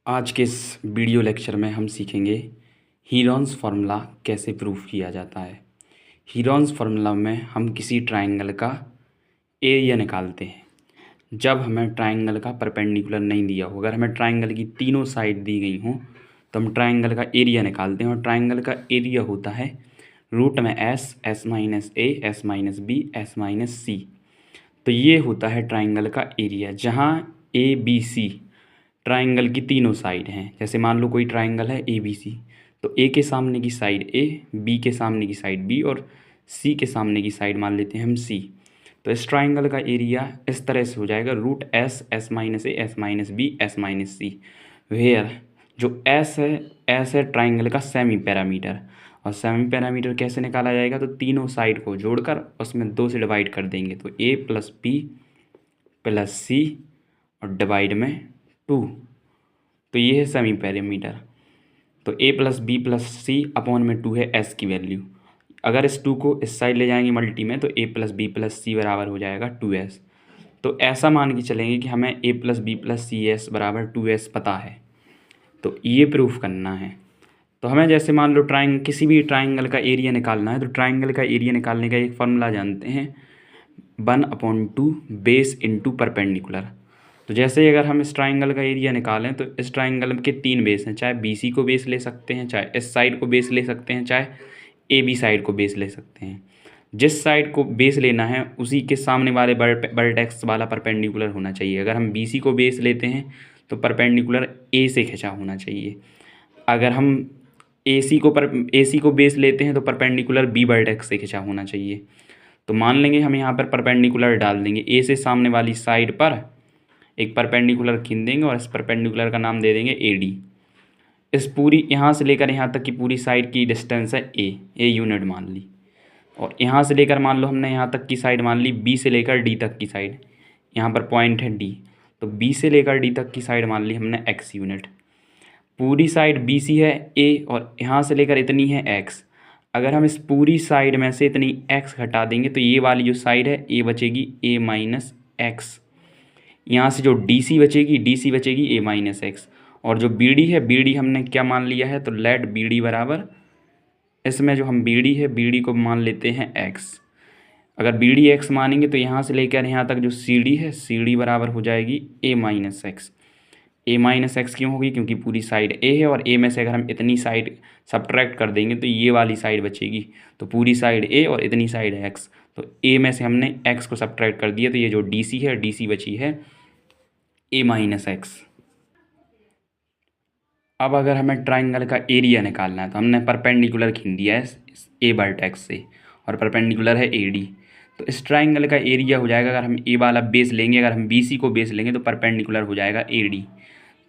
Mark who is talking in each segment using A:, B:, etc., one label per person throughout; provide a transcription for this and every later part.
A: आज के इस वीडियो लेक्चर में हम सीखेंगे हीरोन्स फार्मूला कैसे प्रूफ किया जाता है। हीरोन्स फार्मूला में हम किसी ट्राइंगल का एरिया निकालते हैं जब हमें ट्राइंगल का परपेंडिकुलर नहीं दिया हो। अगर हमें ट्राइंगल की तीनों साइड दी गई हों तो हम ट्राइंगल का एरिया निकालते हैं और ट्राइंगल का एरिया होता है रूट में एस, एस माइनस ए, S minus B, S minus C. तो ये होता है ट्राइंगल का एरिया जहाँ ए बी सी ट्राइंगल की तीनों साइड हैं। जैसे मान लो कोई ट्राइंगल है ए बी सी, तो ए के सामने की साइड ए, बी के सामने की साइड बी और सी के सामने की साइड मान लेते हैं हम सी। तो इस ट्राइंगल का एरिया इस तरह से हो जाएगा root s, S minus A, S minus B, S minus c. Where जो एस है ट्राइंगल का सेमी पैरामीटर। और सेमी पैरामीटर कैसे निकाला जाएगा, तो तीनों साइड को जोड़कर उसमें 2 से डिवाइड कर देंगे तो ए प्लस बी प्लस सी और डिवाइड में 2। तो ये है सेमी पैरामीटर। तो ए प्लस बी प्लस सी अपॉन में 2 है एस की वैल्यू। अगर इस 2 को इस साइड ले जाएंगे मल्टी में तो ए प्लस बी प्लस सी बराबर हो जाएगा 2s। तो ऐसा मान के चलेंगे कि हमें A plus B plus C S बराबर 2s पता है, तो ये प्रूफ करना है। तो हमें जैसे मान लो किसी भी ट्राइंगल का एरिया निकालना है, तो ट्राइंगल का एरिया निकालने का एक फार्मूला जानते हैं 1/2 बेस इंटू परपेंडिकुलर। तो जैसे अगर हम इस ट्राइंगल का एरिया निकालें तो इस ट्राइंगल के 3 बेस हैं, चाहे बी सी को बेस ले सकते हैं, चाहे इस साइड को बेस ले सकते हैं, चाहे ए बी साइड को बेस ले सकते हैं। जिस साइड को बेस लेना है उसी के सामने वाले वर्टेक्स वाला परपेंडिकुलर होना चाहिए। अगर हम बी सी को बेस लेते हैं तो परपेंडिकुलर ए से खिंचा होना चाहिए। अगर हम ए सी को बेस लेते हैं तो परपेंडिकुलर बी वर्टेक्स से खिंचा होना चाहिए। तो मान लेंगे हम यहाँ पर परपेंडिकुलर डाल देंगे, ए से सामने वाली साइड पर एक परपेंडिकुलर खींच देंगे और इस परपेंडिकुलर का नाम दे देंगे ए डी। इस पूरी यहाँ से लेकर यहाँ तक की पूरी साइड की डिस्टेंस है ए यूनिट मान ली। और यहाँ से लेकर मान लो हमने यहाँ तक की साइड मान ली, बी से लेकर डी तक की साइड, यहाँ पर पॉइंट है डी, तो बी से लेकर डी तक की साइड मान ली हमने एक्स यूनिट। पूरी साइड बी सी है ए और यहाँ से लेकर इतनी है एक्स। अगर हम इस पूरी साइड में से इतनी एक्स हटा देंगे तो ये वाली जो साइड है ए बचेगी ए माइनस एक्स। यहाँ से जो डी सी बचेगी ए माइनस एक्स। और जो बी डी है, बी डी हमने क्या मान लिया है, तो लेट बी डी बराबर, इसमें जो हम बी डी है बी डी को मान लेते हैं एक्स। अगर बी डी एक्स मानेंगे तो यहाँ से लेकर यहाँ तक जो सी डी है, सी डी बराबर हो जाएगी ए माइनस एक्स। ए माइनस एक्स क्यों होगी, क्योंकि पूरी साइड ए है और ए में से अगर हम इतनी साइड सब्ट्रैक्ट कर देंगे तो ये वाली साइड बचेगी। तो पूरी साइड ए और इतनी साइड है एक्स, तो ए में से हमने एक्स को सब्ट्रैक्ट कर दिया, तो ये जो डी सी है डी सी बची है ए माइनस एक्स। अब अगर हमें ट्राइंगल का एरिया निकालना है तो हमने परपेंडिकुलर खींच दिया है ए वर्टेक्स से और परपेंडिकुलर है ए डी। तो इस ट्राइंगल का एरिया हो जाएगा, अगर हम ए वाला बेस लेंगे, अगर हम बी सी को बेस लेंगे तो परपेंडिकुलर हो जाएगा ए डी।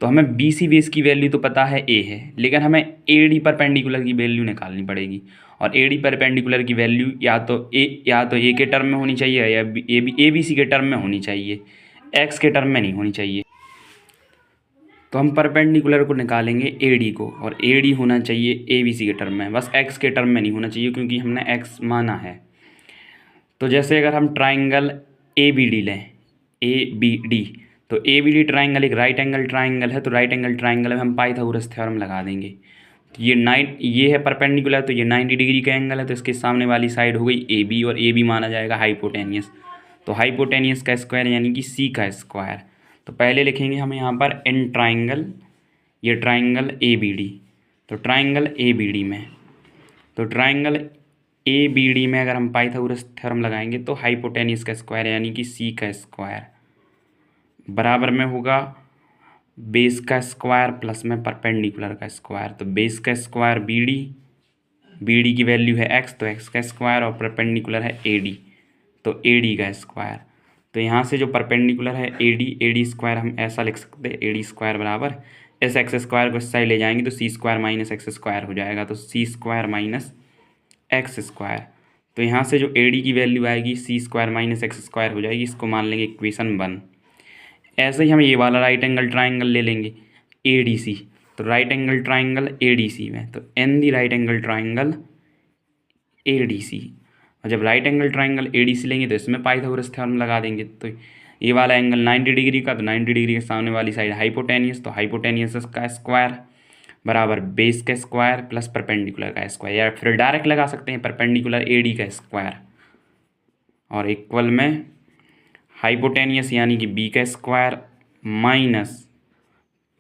A: तो हमें बी सी बेस की वैल्यू तो पता है ए है, लेकिन हमें ए डी परपेंडिकुलर की वैल्यू निकालनी पड़ेगी। और ए डी परपेंडिकुलर की वैल्यू या तो ए के टर्म में होनी चाहिए या ए बी सी के टर्म में होनी चाहिए, एक्स के टर्म में नहीं होनी चाहिए। तो हम परपेंडिकुलर को निकालेंगे ए डी को, और ए डी होना चाहिए ए बी सी के टर्म में, बस एक्स के टर्म में नहीं होना चाहिए क्योंकि हमने एक्स माना है। तो जैसे अगर हम ट्राइंगल ए बी डी लें, ए बी डी, तो ए बी डी ट्राइंगल एक राइट एंगल ट्राइंगल है, तो राइट एंगल ट्राइंगल में हम पाइथागोरस थ्योरम लगा देंगे। तो ये है परपेंडिकुलर, तो ये 90 डिग्री का एंगल है, तो इसके सामने वाली साइड हो गई ए बी और ए बी माना जाएगा हाइपोटेनियस। तो हाइपोटेनियस का स्क्वायर यानी कि सी का स्क्वायर। तो पहले लिखेंगे हम यहाँ पर इन ट्राइंगल, ये ट्राइंगल ए बी डी, तो ट्राइंगल ए बी डी में, तो ट्राइंगल ए बी डी में अगर हम पाइथागोरस थ्योरम लगाएंगे तो हाइपोटेनियस का स्क्वायर यानी कि सी का स्क्वायर बराबर में होगा बेस का स्क्वायर प्लस में परपेंडिकुलर का स्क्वायर। तो बेस का स्क्वायर बी डी की वैल्यू है एक्स, तो एक्स का स्क्वायर, और परपेंडिकुलर है ए डी, तो ए डी का स्क्वायर। तो यहाँ से जो परपेंडिकुलर है ए डी स्क्वायर हम ऐसा लिख सकते हैं, ए डी स्क्वायर बराबर इस एक्स स्क्वायर को इस साइड ले जाएंगे तो सी स्क्वायर माइनस एक्स स्क्वायर हो जाएगा, तो सी स्क्वायर माइनस एक्स स्क्वायर। तो यहाँ से जो ए डी की वैल्यू आएगी सी स्क्वायर माइनस एक्स स्क्वायर हो जाएगी, इसको मान लेंगे इक्वेशन 1। ऐसे ही हम ये वाला राइट एंगल ट्राइंगल ले लेंगे ए डी सी, तो right angle triangle A D C में, तो in the right angle triangle A D C. और जब right angle triangle A D C लेंगे तो इसमें पाइथागोरस थ्योरम लगा देंगे। तो ये वाला एंगल 90 डिग्री का, तो 90 डिग्री के सामने वाली साइड हाइपोटेनियस, तो हाइपोटेनियस का स्क्वायर बराबर बेस का स्क्वायर प्लस परपेंडिकुलर का स्क्वायर, या फिर डायरेक्ट लगा सकते हैं परपेंडिकुलर AD का स्क्वायर, और इक्वल में हाइपोटेनियस यानी कि B का स्क्वायर माइनस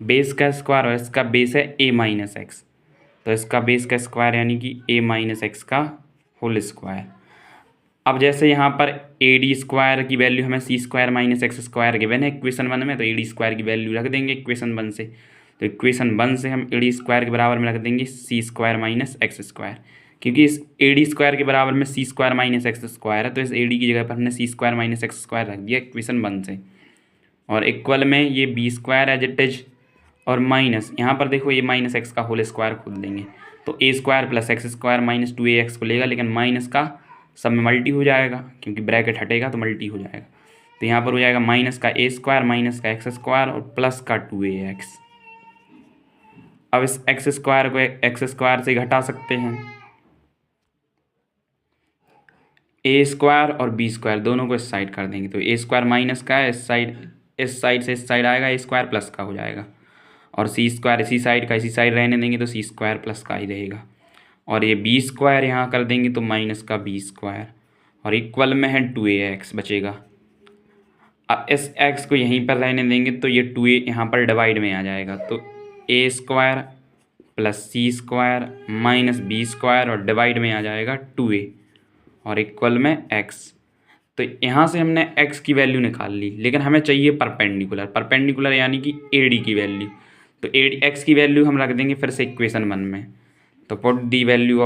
A: बेस का स्क्वायर, और इसका बेस है A माइनस एक्स, तो इसका बेस का स्क्वायर यानी कि A माइनस एक्स का होल स्क्वायर। अब जैसे यहाँ पर AD स्क्वायर की वैल्यू हमें C square minus x square given है इक्वेशन 1 में, तो AD स्क्वायर की वैल्यू रख देंगे इक्वेशन 1 से, तो इक्वेशन 1 से हम AD स्क्वायर के बराबर में रख देंगे C square minus x square, क्योंकि इस AD स्क्वायर के बराबर में C square minus x square है, तो इस AD की जगह पर हमने C square minus x square रख दिया इक्वेशन 1 से, और इक्वल में ये B square as it is, और माइनस यहाँ पर देखो ये माइनस एक्स का होल स्क्वायर खोल देंगे, तो A square plus x square minus 2AX को लेगा, लेकिन माइनस का सब में मल्टी हो जाएगा क्योंकि ब्रैकेट हटेगा तो मल्टी हो जाएगा, तो यहाँ पर हो जाएगा माइनस का A स्क्वायर माइनस का एक्स स्क्वायर और प्लस का 2AX। अब इस एक्स स्क्वायर को एक्स स्क्वायर से घटा सकते हैं, A स्क्वायर और B स्क्वायर दोनों को इस साइड कर देंगे, तो A स्क्वायर माइनस का है इस साइड से इस साइड आएगा, A स्क्वायर प्लस का हो जाएगा, और C स्क्वायर इसी साइड का इसी साइड रहने देंगे तो C स्क्वायर प्लस का ही रहेगा, और ये B स्क्वायर यहाँ कर देंगे तो माइनस का B स्क्वायर, और इक्वल में है 2AX बचेगा। अब इस x को यहीं पर रहने देंगे तो ये 2A यहाँ पर डिवाइड में आ जाएगा, तो A square plus C square minus B square और डिवाइड में आ जाएगा 2A और इक्वल में x। तो यहाँ से हमने x की वैल्यू निकाल ली, लेकिन हमें चाहिए परपेंडिकुलर यानी कि AD की वैल्यू, तो x की वैल्यू हम रख देंगे फिर से इक्वेशन 1 में, तो putting the value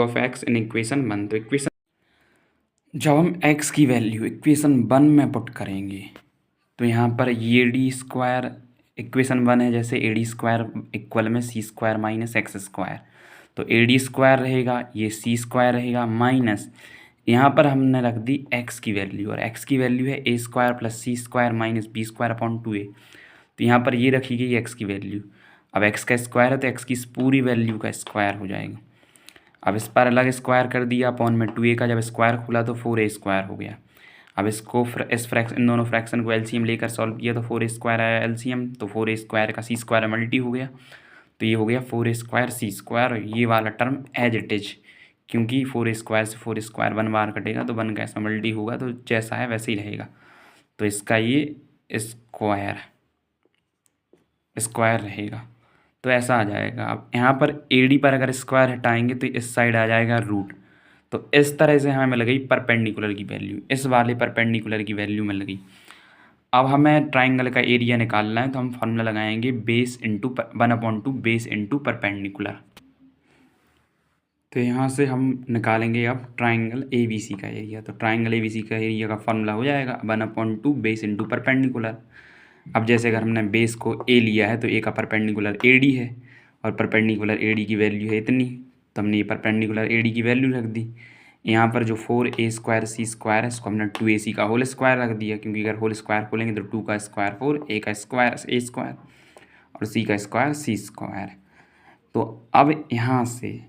A: of x in equation 1, तो इक्वेशन जब हम x की वैल्यू इक्वेशन 1 में पुट करेंगे तो यहाँ पर ये डी स्क्वायर इक्वेशन 1 है, जैसे AD स्क्वायर इक्वल में C square minus x square, तो AD स्क्वायर रहेगा, ये C स्क्वायर रहेगा माइनस यहाँ पर हमने रख दी x की वैल्यू, और x की वैल्यू है A square plus C square minus B square upon 2A, तो यहाँ पर ये रखी गई x की वैल्यू। अब x का स्क्वायर है तो x की पूरी वैल्यू का स्क्वायर हो जाएगा। अब इस पर अलग स्क्वायर कर दिया अपॉन में 2A का जब स्क्वायर खुला तो 4A स्क्वायर हो गया। अब इसको इन दोनों फ्रैक्शन को एलसीएम लेकर सॉल्व किया तो 4A स्क्वायर आया एलसीएम, तो 4A स्क्वायर का C स्क्वायर मल्टी हो गया, तो ये हो गया 4A स्क्वायर C स्क्वायर, और ये वाला टर्म एज इट इज, क्योंकि 4A स्क्वायर से 4A स्क्वायर 1 बार कटेगा तो 1 का इसमें मल्टी होगा, तो जैसा है वैसे ही रहेगा, तो इसका ये स्क्वायर रहेगा, तो ऐसा आ जाएगा। अब यहाँ पर AD पर अगर स्क्वायर हटाएंगे तो इस साइड आ जाएगा रूट, तो इस तरह से हमें मिल गई परपेंडिकुलर की वैल्यू, इस वाले परपेंडिकुलर की वैल्यू मिल गई। अब हमें ट्राइंगल का एरिया निकालना है तो हम फॉर्मूला लगाएंगे base into 1/2 base into perpendicular, तो यहाँ से हम निकालेंगे अब ट्राइंगल ABC का एरिया, तो ट्राइंगल ABC का एरिया का फॉर्मूला हो जाएगा 1/2 बेस इंटू परपेंडिकुलर। अब जैसे अगर हमने बेस को A लिया है तो A का परपेंडिकुलर AD है, और परपेंडिकुलर AD की वैल्यू है इतनी, तो हमने ये परपेंडिकुलर AD की वैल्यू रख दी। यहाँ पर जो 4A स्क्वायर C स्क्वायर है इसको हमने 2AC का होल स्क्वायर रख दिया, क्योंकि अगर होल स्क्वायर खोलेंगे तो 2 का स्क्वायर 4, A का स्क्वायर A स्क्वायर और C का स्क्वायर C स्क्वायर। तो अब यहाँ से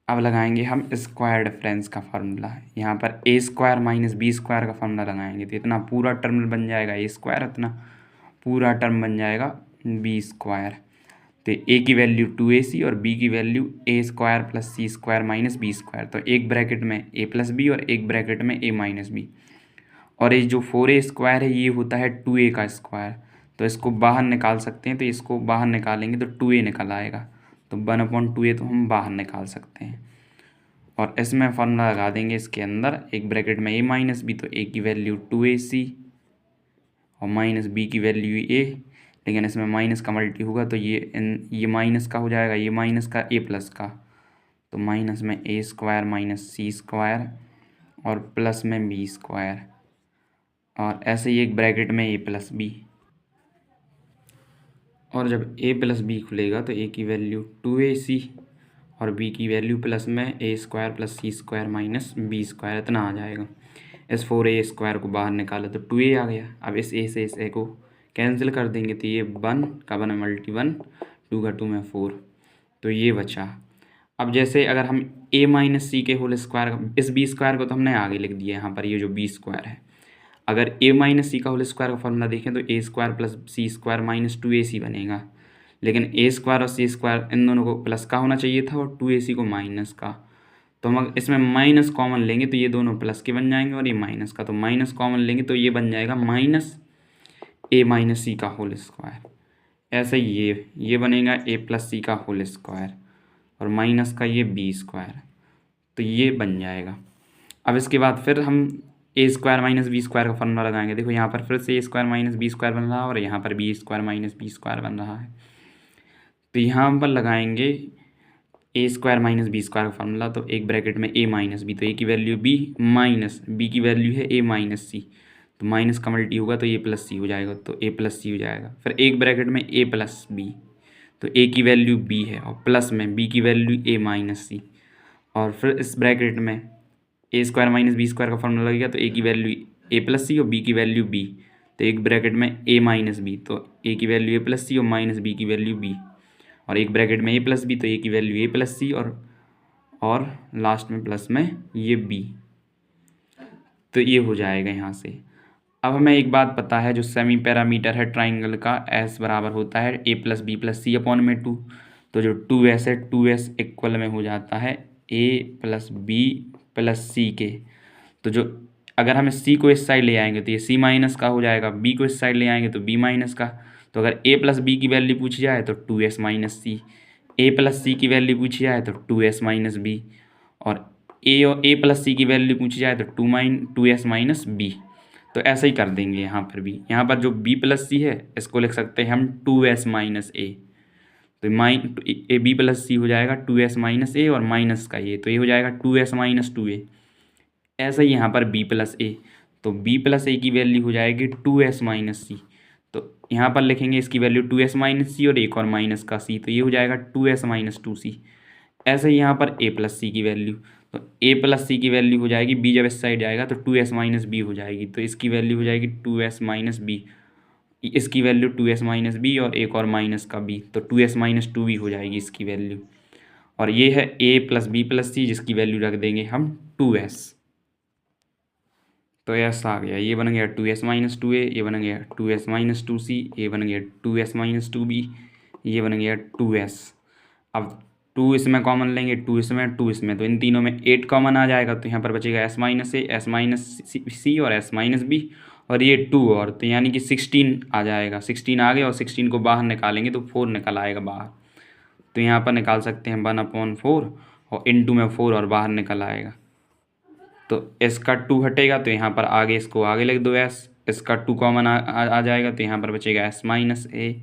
A: अब लगाएंगे हम स्क्वायर डिफरेंस का फार्मूला, यहाँ पर A square minus B square का फार्मूला लगाएंगे, तो इतना पूरा टर्म बन जाएगा A स्क्वायर, इतना पूरा टर्म बन जाएगा B स्क्वायर, तो A की वैल्यू 2AC और B की value A square plus C square minus B square, तो एक ब्रैकेट में A प्लस B और एक ब्रैकेट में A माइनस B, और ये जो 4A स्क्वायर है ये होता है 2A का स्क्वायर, तो इसको बाहर निकाल सकते हैं, तो इसको बाहर निकालेंगे तो 2A निकल आएगा, तो 1/2A तो हम बाहर निकाल सकते हैं, और इसमें फॉर्मूला लगा देंगे इसके अंदर, एक ब्रैकेट में A माइनस B, तो A की वैल्यू 2AC और माइनस B की वैल्यू A, लेकिन इसमें माइनस का मल्टी होगा तो ये माइनस का हो जाएगा, ये माइनस का A प्लस का, तो माइनस में A square minus C square और प्लस में B स्क्वायर, और ऐसे ही एक ब्रैकेट में A प्लस B, और जब A प्लस B खुलेगा तो A की वैल्यू 2AC और B की वैल्यू प्लस में A square plus C square minus B square, इतना आ जाएगा। इस 4A स्क्वायर को बाहर निकाला तो 2A आ गया। अब इस A से इस A को कैंसिल कर देंगे तो ये 1 का 1 मल्टी 1, 2 का 2 में 4, तो ये बचा। अब जैसे अगर हम a माइनस सी के होल स्क्वायर, इस बी स्क्वायर को तो हमने आगे लिख दिया यहाँ पर, ये जो बी स्क्वायर है, अगर a माइनस सी का होल स्क्वायर का फॉर्मूला देखें तो a square plus c square minus 2ac बनेगा। लेकिन a स्क्वायर और सी स्क्वायर इन दोनों को प्लस का होना चाहिए था और 2ac को माइनस का। तो हम इसमें माइनस कॉमन लेंगे तो ये दोनों प्लस के बन जाएंगे और ये माइनस का, तो माइनस कॉमन लेंगे तो ये बन जाएगा माइनस a माइनस सी का होल स्क्वायर। ऐसे ही ये बनेगा a प्लस सी का होल स्क्वायर और माइनस का ये बी स्क्वायर, तो ये बन जाएगा। अब इसके बाद फिर हम A square minus B square का फॉर्मूला लगाएंगे। देखो यहाँ पर फिर से A square minus B square बन रहा है और यहाँ पर B square minus B square बन रहा है। तो यहाँ पर लगाएंगे A square minus B square का फॉर्मूला, तो एक ब्रैकेट में ए माइनस बी, तो ए की वैल्यू बी माइनस बी की वैल्यू है ए माइनस सी, तो माइनस का मल्टी होगा तो ए प्लस सी हो जाएगा, तो ए प्लस सी हो जाएगा। फिर एक ब्रैकेट में ए प्लस बी, तो ए की वैल्यू बी है और प्लस में बी की वैल्यू ए माइनस सी, और फिर इस ब्रैकेट में ए स्क्वायर माइनस बी स्क्वायर का फॉर्मूला लगेगा, तो ए की वैल्यू ए प्लस सी और बी की वैल्यू बी, तो एक ब्रैकेट में ए माइनस बी, तो ए की वैल्यू ए प्लस सी और माइनस बी की वैल्यू बी, और एक ब्रैकेट में ए प्लस बी, तो ए की वैल्यू ए प्लस सी और लास्ट में प्लस में ये बी, तो ये हो जाएगा यहाँ से। अब हमें एक बात पता है, जो सेमी पैरामीटर है ट्राइंगल का एस बराबर होता है ए प्लस बी प्लस सी अपॉन में 2, तो जो 2s है 2s इक्वल में हो जाता है ए प्लस बी प्लस सी के। तो जो अगर हम सी को इस साइड ले आएंगे तो ये सी माइनस का हो जाएगा, बी को इस साइड ले आएंगे तो बी माइनस का। तो अगर ए प्लस बी की वैल्यू पूछी जाए तो 2s माइनस सी, ए प्लस सी की वैल्यू पूछी जाए तो 2s माइनस बी, और ए प्लस सी की वैल्यू पूछी जाए तो 2s माइनस बी। तो ऐसे ही कर देंगे यहाँ पर भी। यहाँ पर जो b प्लस सी है इसको लिख सकते हैं हम 2s माइनस ए, तो ए बी प्लस सी हो जाएगा 2s माइनस ए और माइनस का ये, तो ये हो जाएगा 2s माइनस 2a। ऐसा ही यहाँ पर b प्लस ए, तो b प्लस ए की वैल्यू हो जाएगी 2s माइनस सी, तो यहाँ पर लिखेंगे इसकी वैल्यू 2s माइनस सी और एक और माइनस का c, तो ये हो जाएगा 2s माइनस 2c। ऐसे ही यहाँ पर a प्लस सी की वैल्यू, तो a प्लस सी की वैल्यू हो जाएगी b जब इस साइड जाएगा तो 2s माइनस बी हो जाएगी, तो इसकी वैल्यू हो जाएगी 2s माइनस बी, इसकी वैल्यू 2s माइनस बी और एक और माइनस का b, तो 2s माइनस 2b हो जाएगी इसकी वैल्यू। और ये है a प्लस बी प्लस सी जिसकी वैल्यू रख देंगे हम 2s, तो s आ गया, ये बन गया 2s माइनस 2a, ये बन गया 2s माइनस 2c, ये बन गया 2s माइनस 2b, ये बन गया 2s। अब 2 इसमें कॉमन लेंगे, 2 इसमें 2 इसमें, तो इन तीनों में 8 कॉमन आ जाएगा, तो यहाँ पर बचेगा s minus A, s minus सी और s माइनस बी, और ये 2 और, तो यानी कि 16 आ जाएगा। 16 आ गया और 16 को बाहर निकालेंगे तो 4 निकल आएगा बाहर, तो यहाँ पर निकाल सकते हैं 1/4 और इनटू में 4 और बाहर निकल आएगा। तो s का 2 हटेगा तो यहाँ पर आगे इसको आगे लिख दो s, इसका 2 कॉमन आ जाएगा, तो यहाँ पर बचेगा s माइनस ए,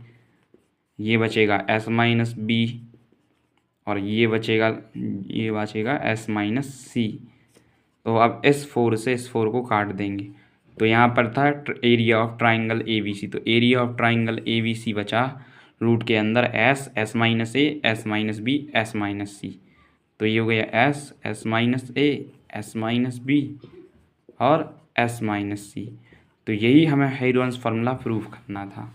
A: ये बचेगा s माइनस बी और ये बचेगा s माइनस सी। तो अब इस 4 से इस 4 को काट देंगे, तो यहाँ पर था area of triangle A B C, तो area of triangle A B C बचा रूट के अंदर s minus A, s minus B, s minus C, तो ये हो गया s minus A, s minus B और s माइनस सी। तो यही हमें हेरोन्स फार्मूला प्रूफ करना था।